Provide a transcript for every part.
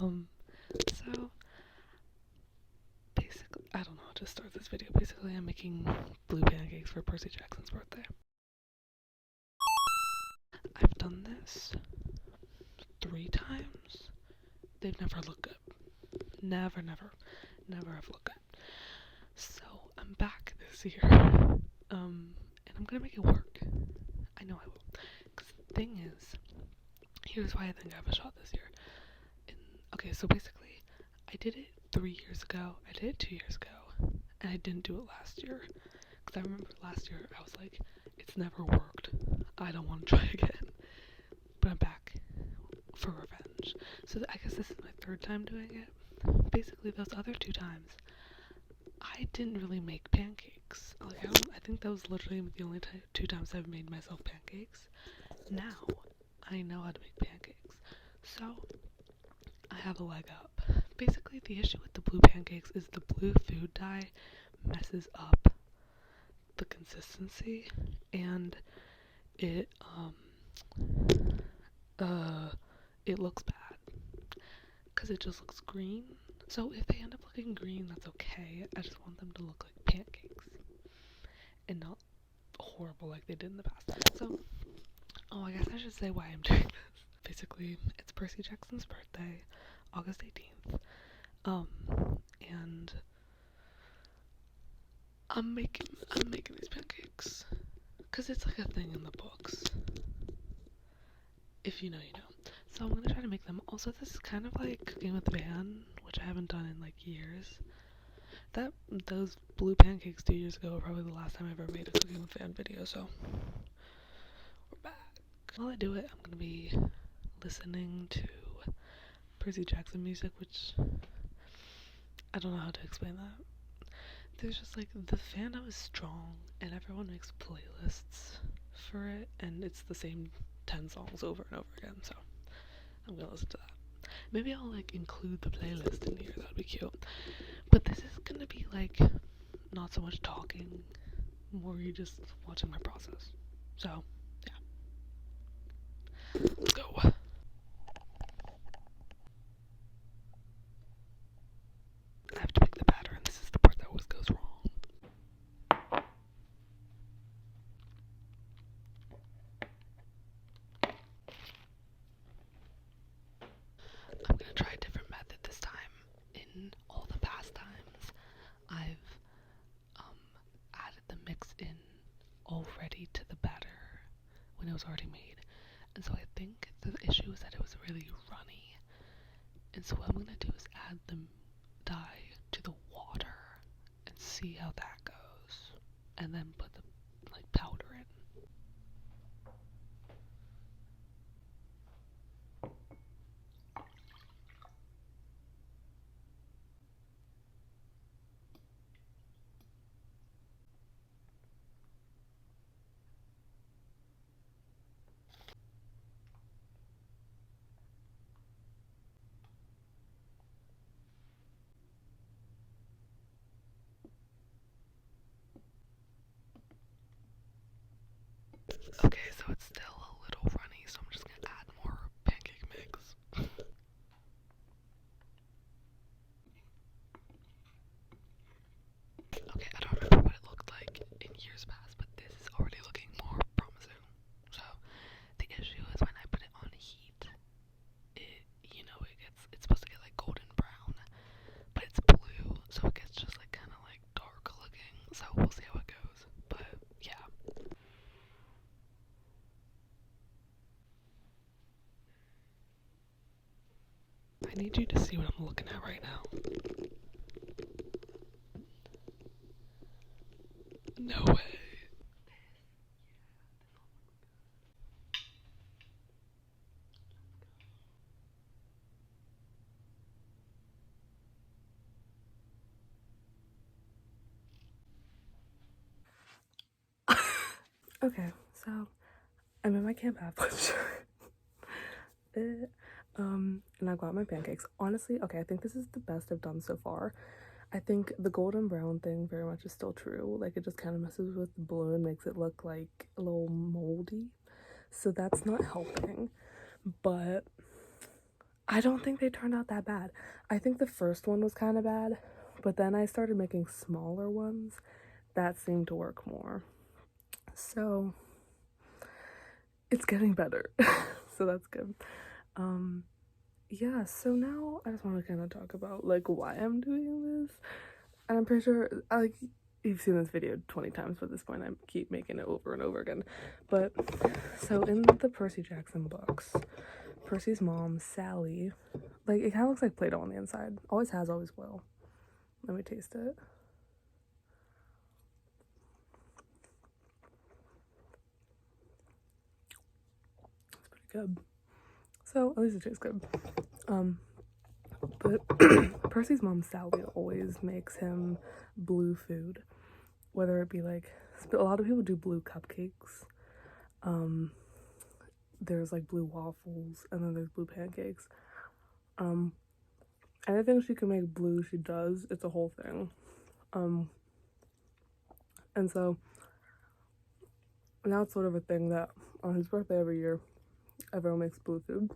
So basically, I don't know how to start this video. Basically, I'm making blue pancakes for Percy Jackson's birthday. I've done this 3 times. They've never looked good. Never have looked good. So I'm back this year. And I'm gonna make it work. I know I will. Because the thing is, here's why I think I have a shot this year. Okay, so basically, I did it 3 years ago. I did it 2 years ago. And I didn't do it last year. Because I remember last year, I was like, it's never worked. I don't want to try again. But I'm back for revenge. So I guess this is my 3rd time doing it. Basically, those other 2 times, I didn't really make pancakes. Like, I think that was literally the only 2 times I've made myself pancakes. Now, I know how to make pancakes. So, I have a leg up. Basically, the issue with the blue pancakes is the blue food dye messes up the consistency, and it it looks bad because it just looks green. So if they end up looking green, that's okay. I just want them to look like pancakes and not horrible like they did in the past. So, I guess I should say why I'm doing this. Basically, it's Percy Jackson's birthday, August 18th. And I'm making these pancakes because it's like a thing in the books. If you know, you know. So I'm gonna try to make them. Also, this is kind of like cooking with Van, which I haven't done in like years. Those blue pancakes 2 years ago were probably the last time I ever made a cooking with Van video. So we're back. While I do it, I'm gonna be listening to Percy Jackson music, which I don't know how to explain that. There's just like the fandom is strong, and everyone makes playlists for it, and it's the same 10 songs over and over again. So I'm gonna listen to that. Maybe I'll like include the playlist in here. That'd be cute. But this is gonna be like not so much talking, more you just watching my process. So yeah, let's go. I have to pick the batter, and this is the part that always goes wrong. I'm gonna try a different method this time. In all the past times, I've added the mix in already to the batter when it was already made, and so I think the issue is that it was really runny. And so what I'm gonna do is add the dye to the water and see how that goes, and then put the like powder in. Okay, so it's still a little runny, so I'm just gonna add more pancake mix. Okay, I don't remember what it looked like in years past, but this is already looking more promising. So the issue is when I put it on heat, it's supposed to get like golden brown, but it's blue, so it gets just like kind of like dark looking. So we'll see how it goes. But yeah. I need you to see what I'm looking at right now. No way. Okay, so I'm in my Camp Apple shirt. And I got my pancakes. Honestly, okay, I think this is the best I've done so far. I think the golden brown thing very much is still true. Like, it just kind of messes with the blue and makes it look like a little moldy. So that's not helping. But I don't think they turned out that bad. I think the first one was kind of bad, but then I started making smaller ones that seemed to work more. So it's getting better. So that's good. Yeah, so now I just want to kind of talk about like why I'm doing this. And I'm pretty sure like you've seen this video 20 times, but at this point I keep making it over and over again. But so in the Percy Jackson books, Percy's mom, Sally, like it kind of looks like Play-Doh on the inside. Always has, always will. Let me taste it. It's pretty good. So at least it tastes good. But Percy's mom, Sally, always makes him blue food, whether it be like a lot of people do blue cupcakes. There's like blue waffles, and then there's blue pancakes. Anything she can make blue, she does. It's a whole thing. And so now it's sort of a thing that on his birthday every year, everyone makes blue food.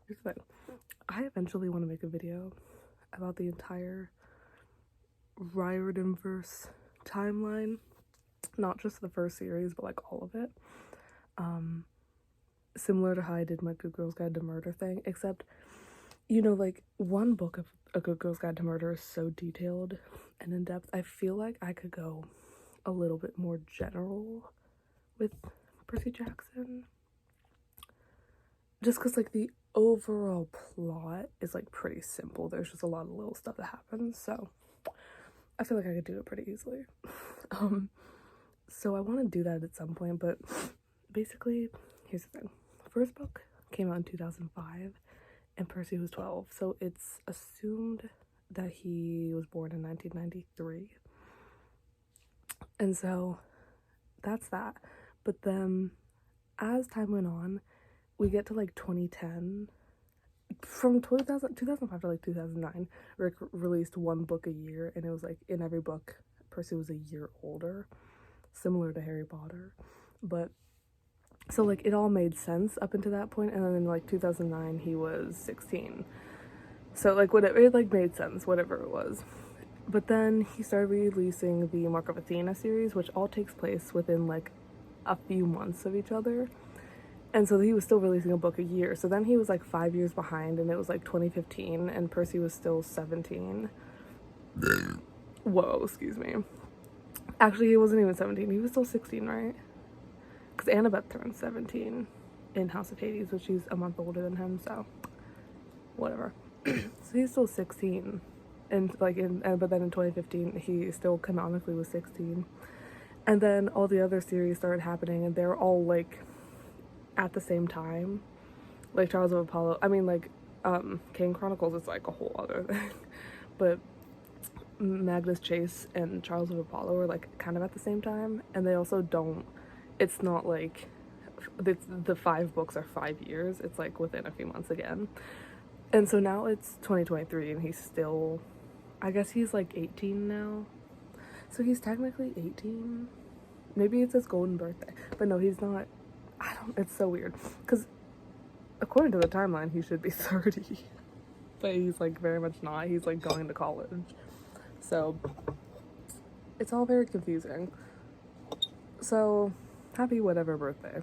Here's the thing. I eventually want to make a video about the entire Riordanverse timeline, not just the first series, but like all of it. Similar to how I did my Good Girl's Guide to Murder thing, except, you know, like one book of A Good Girl's Guide to Murder is so detailed and in depth. I feel like I could go a little bit more general with Percy Jackson, just because like the overall plot is like pretty simple. There's just a lot of little stuff that happens, so I feel like I could do it pretty easily. So I want to do that at some point, but basically, here's the thing. The first book came out in 2005, and Percy was 12, so it's assumed that he was born in 1993. And so that's that. But then as time went on, we get to like 2010. From 2005 to like 2009, Rick released one book a year, and it was like in every book, Percy was a year older, similar to Harry Potter. But so like it all made sense up until that point, and then in like 2009 he was 16. So like whatever, it like made sense, whatever it was. But then he started releasing the Mark of Athena series, which all takes place within like a few months of each other. And so he was still releasing a book a year. So then he was like 5 years behind, and it was like 2015, and Percy was still 17. Whoa, excuse me. Actually, he wasn't even 17. He was still 16, right? Because Annabeth turned 17 in House of Hades, which she's a month older than him, so whatever. So he's still 16. And like but then in 2015, he still canonically was 16. And then all the other series started happening, and they're all like at the same time. Like Trials of Apollo, I mean like Kane Chronicles is like a whole other thing. But Magnus Chase and Trials of Apollo are like kind of at the same time, and they also don't, it's not like the 5 books are 5 years, it's like within a few months again. And so now it's 2023, and he's still, I guess he's like 18 now, so he's technically 18. Maybe it's his golden birthday, but no, he's not. It's so weird, because according to the timeline he should be 30, but he's like very much not. He's like going to college, so it's all very confusing. So happy whatever birthday,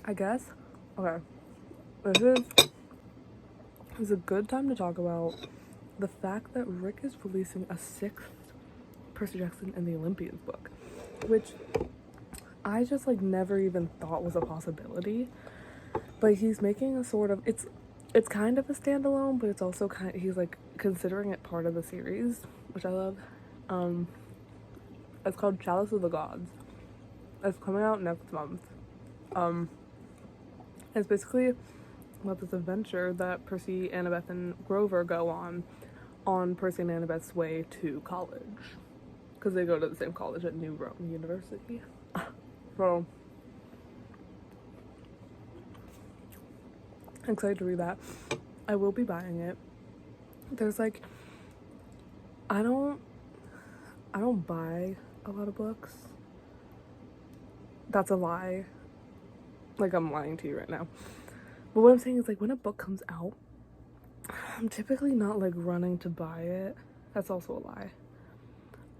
I guess. Okay, this is a good time to talk about the fact that Rick is releasing a 6th Percy Jackson and the Olympians book, which I just like never even thought was a possibility. But he's making a sort of, it's kind of a standalone, but it's also kind of, he's like considering it part of the series, which I love. It's called Chalice of the Gods. It's coming out next month. It's basically about this adventure that Percy, Annabeth, and Grover go on Percy and Annabeth's way to college, because they go to the same college at New Rome University. So I'm excited to read that. I will be buying it. There's like, I don't buy a lot of books. That's a lie. Like, I'm lying to you right now. But what I'm saying is, like, when a book comes out, I'm typically not like running to buy it. That's also a lie.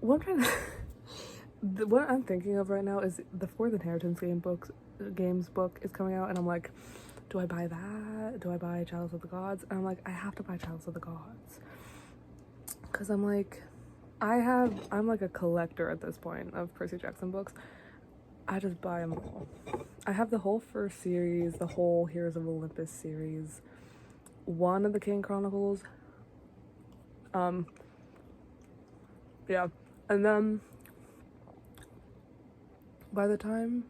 What I'm trying to what I'm thinking of right now is the Fourth Inheritance games book is coming out, and I'm like, do I buy that? Do I buy Chalice of the Gods? And I'm like, I have to buy Chalice of the Gods, because I'm like, I'm like a collector at this point of Percy Jackson books. I just buy them all. I have the whole first series, the whole Heroes of Olympus series, one of the King Chronicles. Yeah, and then by the time,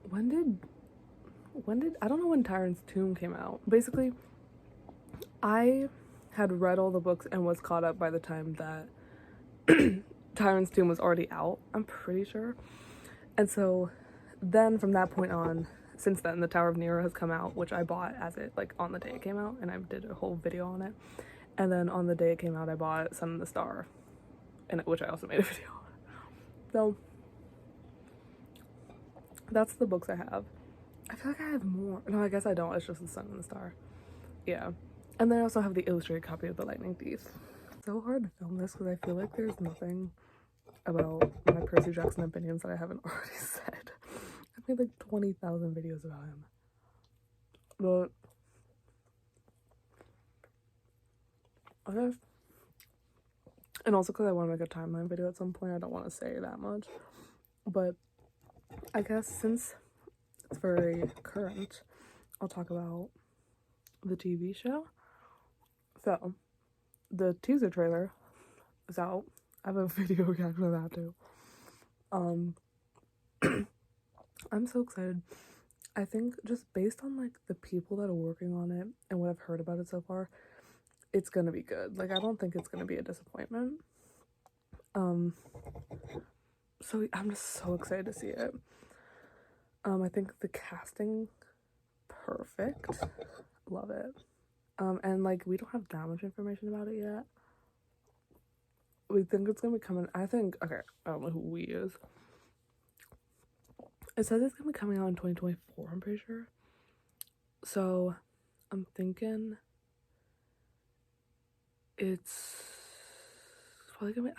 when did I don't know when Tyrant's Tomb came out. Basically, I had read all the books and was caught up by the time that Tyrant's Tomb was already out, I'm pretty sure. And so then from that point on, since then, the Tower of Nero has come out, which I bought as it, like, on the day it came out, and I did a whole video on it. And then on the day it came out, I bought Sun and the Star, which I also made a video on. So that's the books I have. I feel like I have more. No, I guess I don't. It's just the Sun and the Star. Yeah. And then I also have the illustrated copy of The Lightning Thief. It's so hard to film this because I feel like there's nothing about my Percy Jackson opinions that I haven't already said. I've made like 20,000 videos about him. But I guess, and also because I want to make a timeline video at some point, I don't want to say that much. But I guess since it's very current, I'll talk about the TV show. So, the teaser trailer is out. I have a video reaction to that too. I'm so excited. I think just based on like the people that are working on it and what I've heard about it so far, it's gonna be good. Like, I don't think it's gonna be a disappointment. So I'm just so excited to see it. I think the casting, perfect. Love it. And like, we don't have that much information about it yet. We think it's gonna be coming, okay, I don't know who we is. It says it's gonna be coming out in 2024, I'm pretty sure. So I'm thinking it's probably gonna be,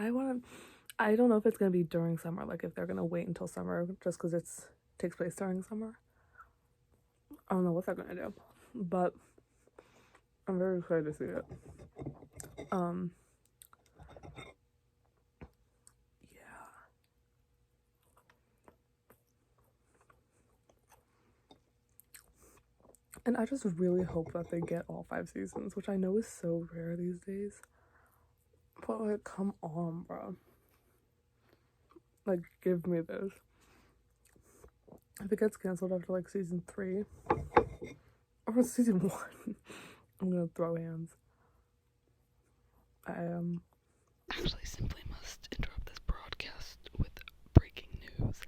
I don't know if it's gonna be during summer, like if they're gonna wait until summer just because it takes place during summer. I don't know what they're gonna do, but I'm very excited to see it. Yeah. And I just really hope that they get all 5 seasons, which I know is so rare these days. But like, come on, bro. Like, give me this. If it gets canceled after like season 3 or season 1, I'm gonna throw hands. Actually, simply must interrupt this broadcast with breaking news.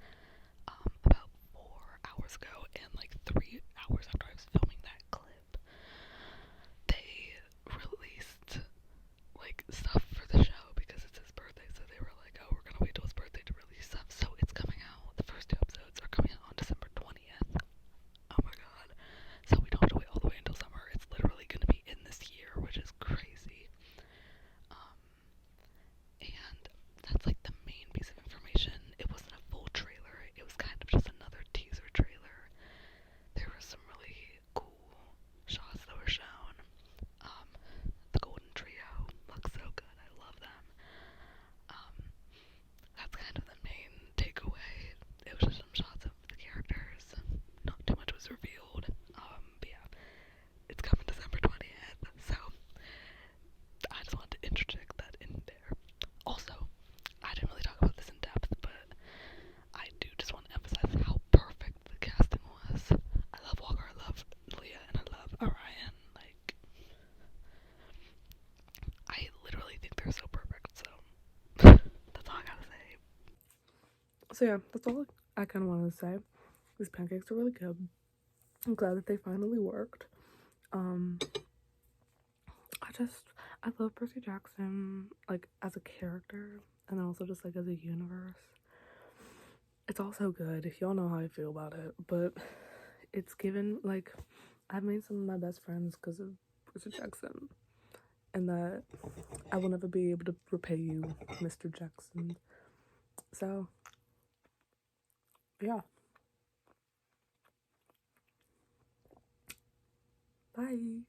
About 4 hours ago, and like 3 hours after I was filming that clip, they released like stuff for the show because it's his birthday. So they were like, "Oh, we're gonna wait till his birthday to release stuff." So it's coming out. The first 2 episodes are coming out on December 20th. Oh my god! So we don't have to wait all the way until summer. It's literally gonna be in this year, which is crazy. And that's like the main piece of information. It wasn't a full trailer. It was kind of just another teaser trailer. There were some really cool shots that were shown. The Golden Trio looks so good. I love them. That's kind of the main takeaway. It was just some shots of the characters. Not too much was revealed. But yeah, it's coming December 20th. So I just wanted to interject that in there. Also, I didn't really talk about this in depth, but I do just want to emphasize how perfect the casting was. I love Walker, I love Leah, and I love Orion. Like, I literally think they're so perfect, so that's all I gotta say. So yeah, that's all I kind of wanted to say. These pancakes are really good. I'm glad that they finally worked. I love Percy Jackson, like, as a character, and then also just, like, as a universe. It's all so good. Y'all know how I feel about it, but it's given, like, I've made some of my best friends because of Percy Jackson, and that I will never be able to repay you, Mr. Jackson. So, yeah. Bye.